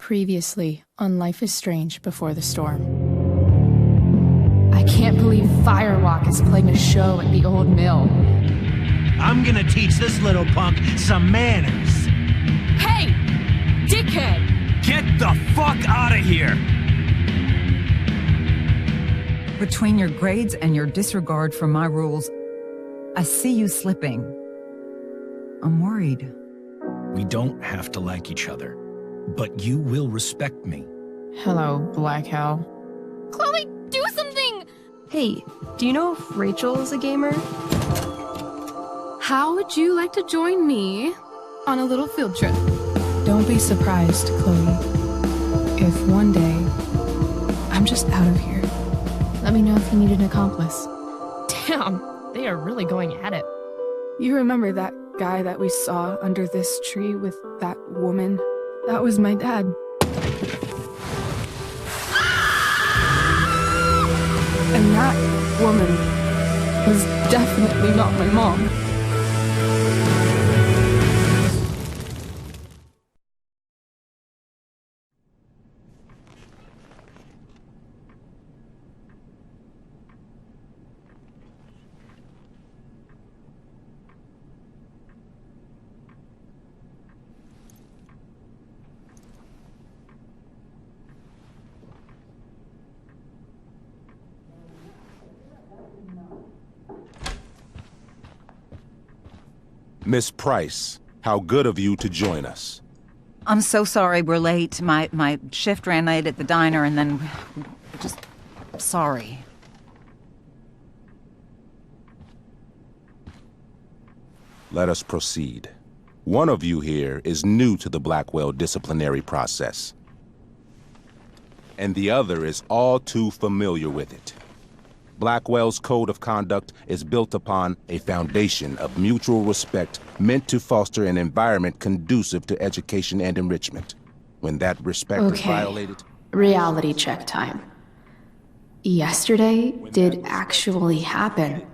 Previously on Life is Strange Before the Storm. I can't believe Firewalk is playing a show at the old mill. I'm gonna teach this little punk some manners. Hey! Dickhead! Get the fuck out of here! Between your grades and your disregard for my rules, I see you slipping. I'm worried. We don't have to like each other, but you will respect me. Hello, Black Hell. Chloe, do something! Hey, do you know if Rachel is a gamer? How would you like to join me on a little field trip? Don't be surprised, Chloe, if one day I'm just out of here. Let me know if you need an accomplice. Damn, they are really going at it. You remember that guy that we saw under this tree with that woman? That was my dad. And that woman was definitely not my mom. Miss Price, how good of you to join us. I'm so sorry we're late. My shift ran late at the diner and then... just... sorry. Let us proceed. One of you here is new to the Blackwell disciplinary process, and the other is all too familiar with it. Blackwell's code of conduct is built upon a foundation of mutual respect meant to foster an environment conducive to education and enrichment. When that respect is violated... Reality check time. Yesterday did actually happen.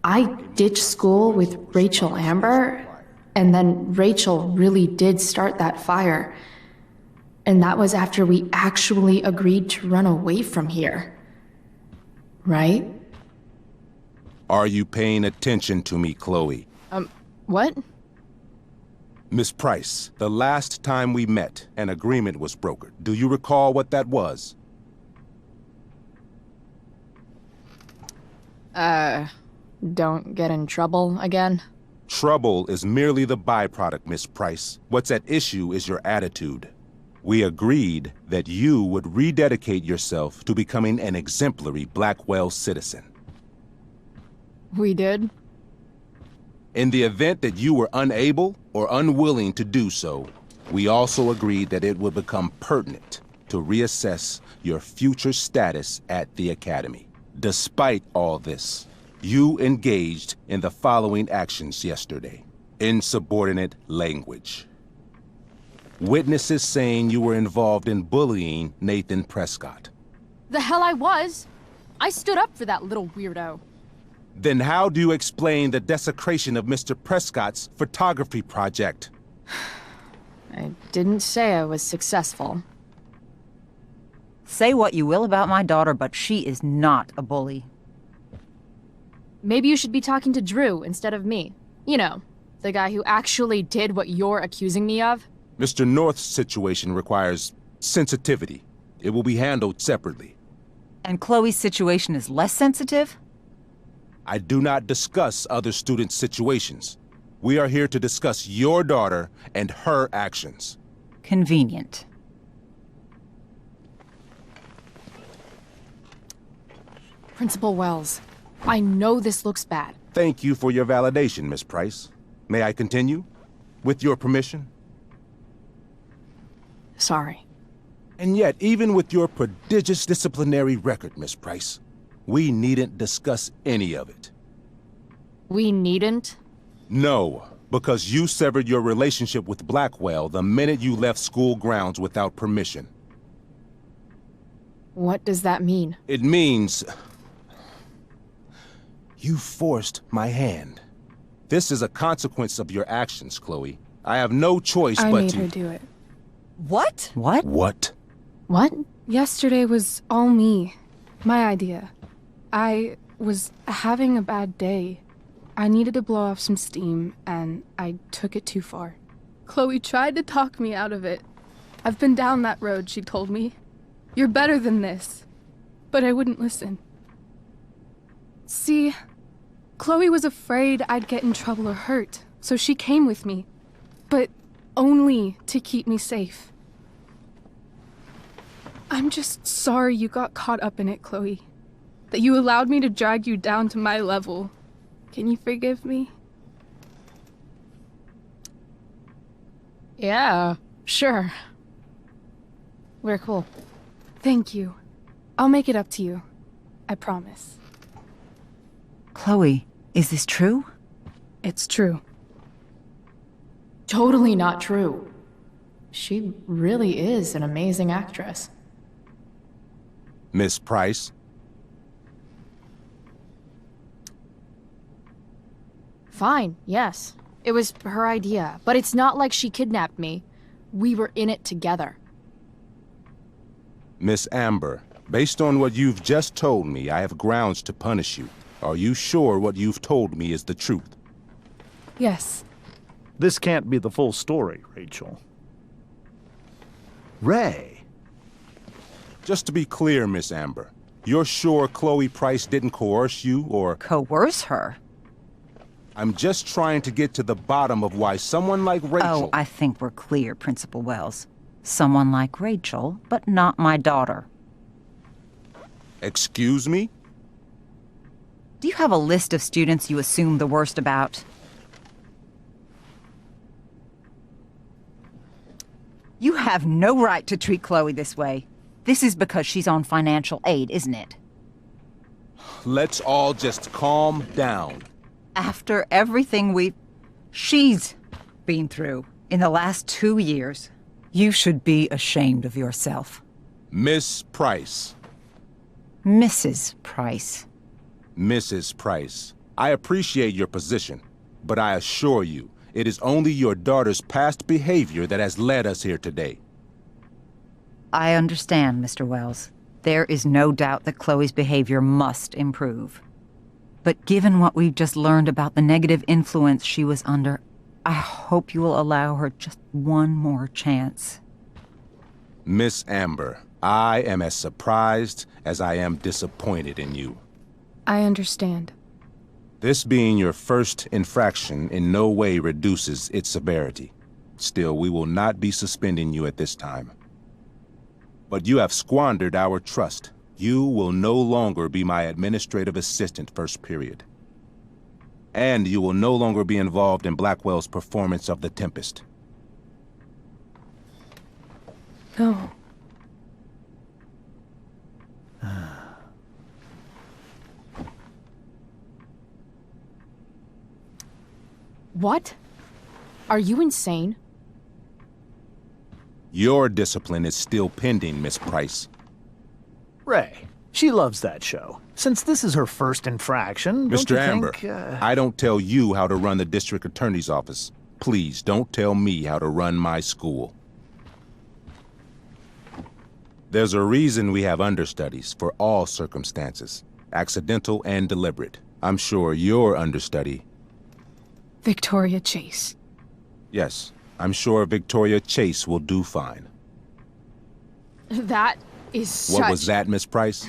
I ditched school with Rachel Amber, and then Rachel really did start that fire. And that was after we actually agreed to run away from here. Right? Are you paying attention to me, Chloe? What? Miss Price, the last time we met, an agreement was brokered. Do you recall what that was? Don't get in trouble again? Trouble is merely the byproduct, Miss Price. What's at issue is your attitude. We agreed that you would rededicate yourself to becoming an exemplary Blackwell citizen. We did? In the event that you were unable or unwilling to do so, we also agreed that it would become pertinent to reassess your future status at the Academy. Despite all this, you engaged in the following actions yesterday. Insubordinate language. Witnesses saying you were involved in bullying Nathan Prescott. The hell I was! I stood up for that little weirdo. Then how do you explain the desecration of Mr. Prescott's photography project? I didn't say I was successful. Say what you will about my daughter, but she is not a bully. Maybe you should be talking to Drew instead of me. You know, the guy who actually did what you're accusing me of. Mr. North's situation requires sensitivity. It will be handled separately. And Chloe's situation is less sensitive? I do not discuss other students' situations. We are here to discuss your daughter and her actions. Convenient. Principal Wells, I know this looks bad. Thank you for your validation, Miss Price. May I continue? With your permission? Sorry. And yet, even with your prodigious disciplinary record, Miss Price, we needn't discuss any of it. We needn't? No, because you severed your relationship with Blackwell the minute you left school grounds without permission. What does that mean? It means... you forced my hand. This is a consequence of your actions, Chloe. I have no choice but to... I made her do it. What? What? What? What? Yesterday was all me. My idea. I was having a bad day. I needed to blow off some steam, and I took it too far. Chloe tried to talk me out of it. I've been down that road, she told me. You're better than this. But I wouldn't listen. See, Chloe was afraid I'd get in trouble or hurt, so she came with me. But only to keep me safe. I'm just sorry you got caught up in it, Chloe. That you allowed me to drag you down to my level. Can you forgive me? Yeah, sure. We're cool. Thank you. I'll make it up to you. I promise. Chloe, is this true? It's true. Totally not true. She really is an amazing actress. Miss Price? Fine, yes. It was her idea, but it's not like she kidnapped me. We were in it together. Miss Amber, based on what you've just told me, I have grounds to punish you. Are you sure what you've told me is the truth? Yes. This can't be the full story, Rachel. Ray. Just to be clear, Miss Amber, you're sure Chloe Price didn't coerce you, or... Coerce her? I'm just trying to get to the bottom of why someone like Rachel... Oh, I think we're clear, Principal Wells. Someone like Rachel, but not my daughter. Excuse me? Do you have a list of students you assume the worst about? You have no right to treat Chloe this way. This is because she's on financial aid, isn't it? Let's all just calm down. After everything she's been through in the last 2 years, you should be ashamed of yourself. Miss Price. Mrs. Price. Mrs. Price, I appreciate your position, but I assure you, it is only your daughter's past behavior that has led us here today. I understand, Mr. Wells. There is no doubt that Chloe's behavior must improve. But given what we've just learned about the negative influence she was under, I hope you will allow her just one more chance. Miss Amber, I am as surprised as I am disappointed in you. I understand. This being your first infraction in no way reduces its severity. Still, we will not be suspending you at this time. But you have squandered our trust. You will no longer be my administrative assistant first period. And you will no longer be involved in Blackwell's performance of The Tempest. No. What? Are you insane? Your discipline is still pending, Miss Price. Ray. She loves that show. Since this is her first infraction, don't Mr. you Amber, think, I don't tell you how to run the district attorney's office. Please don't tell me how to run my school. There's a reason we have understudies for all circumstances, accidental and deliberate. I'm sure your understudy... Victoria Chase. Yes, I'm sure Victoria Chase will do fine. That is such... What was that, Miss Price?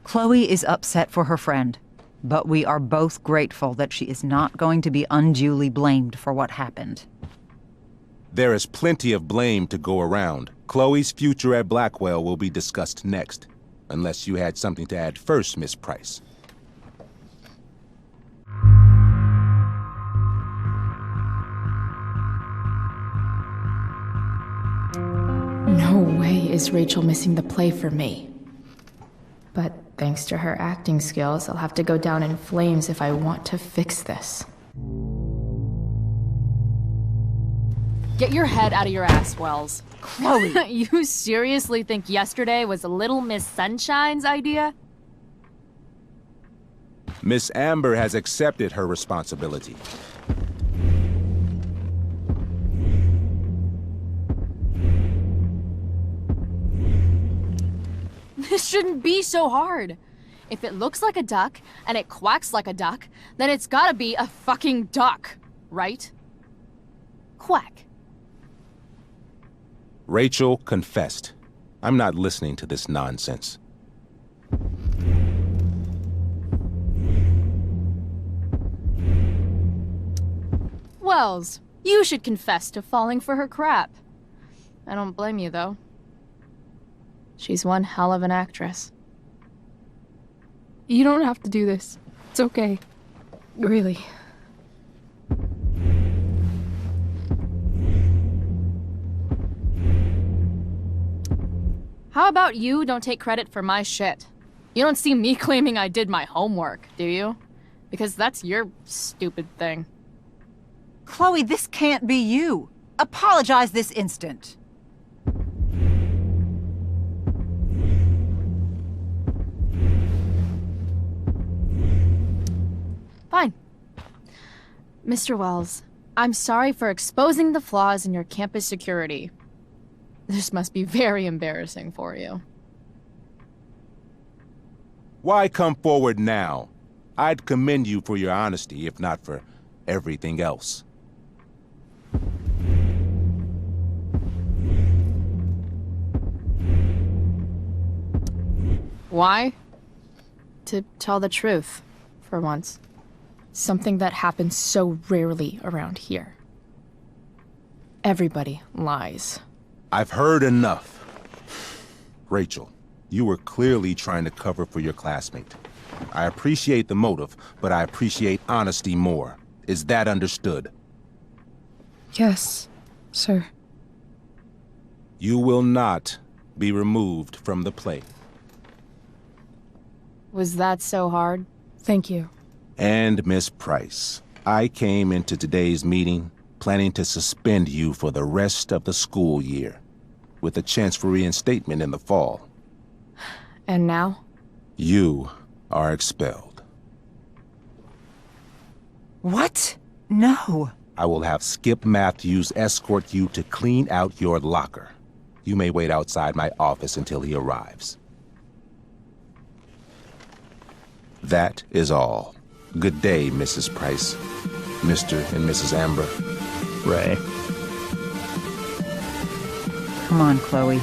Chloe is upset for her friend, but we are both grateful that she is not going to be unduly blamed for what happened. There is plenty of blame to go around. Chloe's future at Blackwell will be discussed next. Unless you had something to add first, Miss Price. No way is Rachel missing the play for me. But thanks to her acting skills, I'll have to go down in flames if I want to fix this. Get your head out of your ass, Wells. Chloe! You seriously think yesterday was Little Miss Sunshine's idea? Miss Amber has accepted her responsibility. This shouldn't be so hard. If it looks like a duck and it quacks like a duck, then it's gotta be a fucking duck, right? Quack. Rachel confessed. I'm not listening to this nonsense. Wells, you should confess to falling for her crap. I don't blame you, though. She's one hell of an actress. You don't have to do this. It's okay. Really. How about you don't take credit for my shit? You don't see me claiming I did my homework, do you? Because that's your stupid thing. Chloe, this can't be you. Apologize this instant. Fine. Mr. Wells, I'm sorry for exposing the flaws in your campus security. This must be very embarrassing for you. Why come forward now? I'd commend you for your honesty, if not for everything else. Why? To tell the truth, for once. Something that happens so rarely around here. Everybody lies. I've heard enough. Rachel, you were clearly trying to cover for your classmate. I appreciate the motive, but I appreciate honesty more. Is that understood? Yes, sir. You will not be removed from the play. Was that so hard? Thank you. And Miss Price, I came into today's meeting planning to suspend you for the rest of the school year, with a chance for reinstatement in the fall. And now? You are expelled. What? No. I will have Skip Matthews escort you to clean out your locker. You may wait outside my office until he arrives. That is all. Good day, Mrs. Price. Mr. and Mrs. Amber. Ray. Come on, Chloe.